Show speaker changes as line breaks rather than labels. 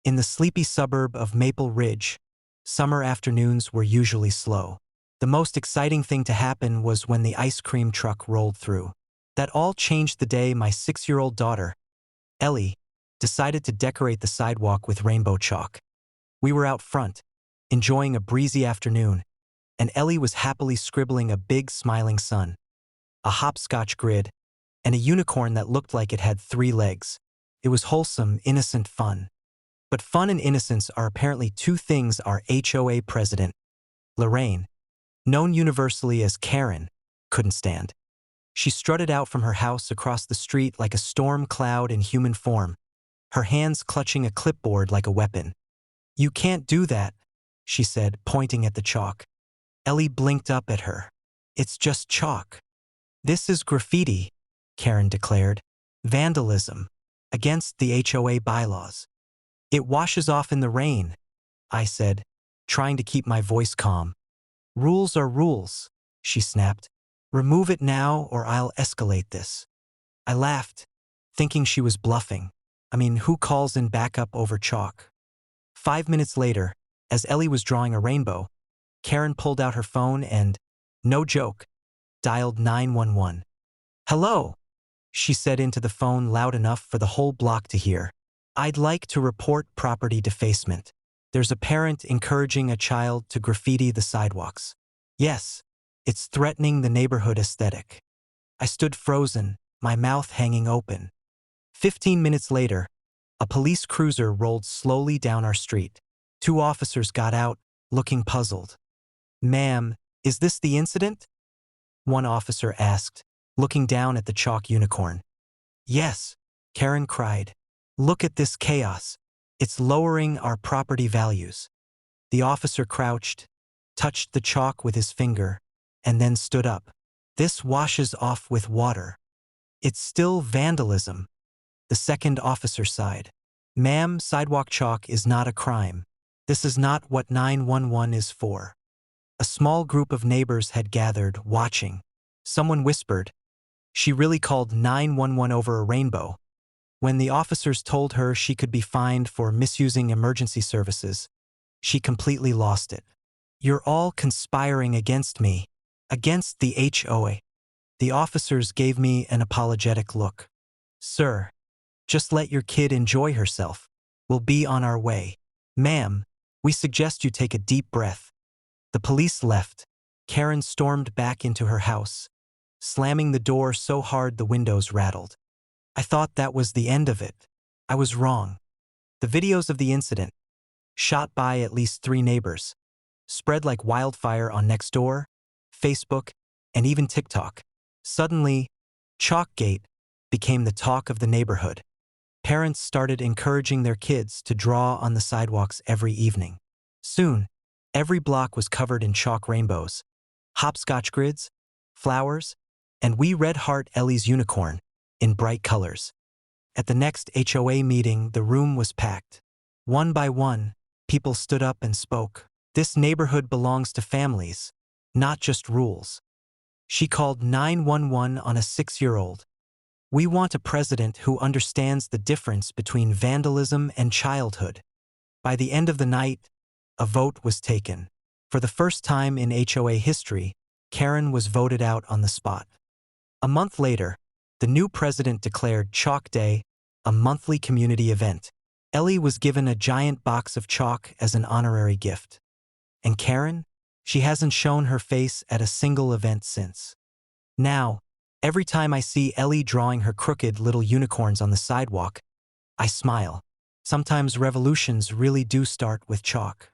In the sleepy suburb of Maple Ridge, summer afternoons were usually slow. The most exciting thing to happen was when the ice cream truck rolled through. That all changed the day my 6-year-old daughter, Ellie, decided to decorate the sidewalk with rainbow chalk. We were out front, enjoying a breezy afternoon, and Ellie was happily scribbling a big smiling sun, a hopscotch grid, and a unicorn that looked like it had 3 legs. It was wholesome, innocent fun. But fun and innocence are apparently 2 things our HOA president, Lorraine, known universally as Karen, couldn't stand. She strutted out from her house across the street like a storm cloud in human form, her hands clutching a clipboard like a weapon. "You can't do that," she said, pointing at the chalk. Ellie blinked up at her. "It's just chalk." "This is graffiti," Karen declared. "Vandalism. Against the HOA bylaws." "It washes off in the rain," I said, trying to keep my voice calm. "Rules are rules," she snapped. "Remove it now or I'll escalate this." I laughed, thinking she was bluffing. I mean, who calls in backup over chalk? 5 minutes later, as Ellie was drawing a rainbow, Karen pulled out her phone and, no joke, dialed 911. "Hello," she said into the phone loud enough for the whole block to hear. "I'd like to report property defacement. There's a parent encouraging a child to graffiti the sidewalks. Yes, it's threatening the neighborhood aesthetic." I stood frozen, my mouth hanging open. 15 minutes later, a police cruiser rolled slowly down our street. 2 officers got out, looking puzzled. "Ma'am, is this the incident?" one officer asked, looking down at the chalk unicorn. "Yes," Karen cried. "Look at this chaos. It's lowering our property values." The officer crouched, touched the chalk with his finger, and then stood up. "This washes off with water." "It's still vandalism," the second officer sighed. "Ma'am, sidewalk chalk is not a crime. This is not what 911 is for." A small group of neighbors had gathered, watching. Someone whispered, "She really called 911 over a rainbow." When the officers told her she could be fined for misusing emergency services, she completely lost it. "You're all conspiring against me, against the HOA." The officers gave me an apologetic look. "Sir, just let your kid enjoy herself. We'll be on our way." "Ma'am, we suggest you take a deep breath." The police left. Karen stormed back into her house, slamming the door so hard the windows rattled. I thought that was the end of it. I was wrong. The videos of the incident, shot by at least 3 neighbors, spread like wildfire on Nextdoor, Facebook, and even TikTok. Suddenly, Chalkgate became the talk of the neighborhood. Parents started encouraging their kids to draw on the sidewalks every evening. Soon, every block was covered in chalk rainbows, hopscotch grids, flowers, and we red heart Ellie's unicorn in bright colors. At the next HOA meeting, the room was packed. One by one, people stood up and spoke. This neighborhood belongs to families, not just rules. She called 911 on a 6-year-old. We want a president who understands the difference between vandalism and childhood. By the end of the night, a vote was taken. For the first time in HOA history, Karen was voted out on the spot. A month later, the new president declared Chalk Day a monthly community event. Ellie was given a giant box of chalk as an honorary gift. And Karen? She hasn't shown her face at a single event since. Now, every time I see Ellie drawing her crooked little unicorns on the sidewalk, I smile. Sometimes revolutions really do start with chalk.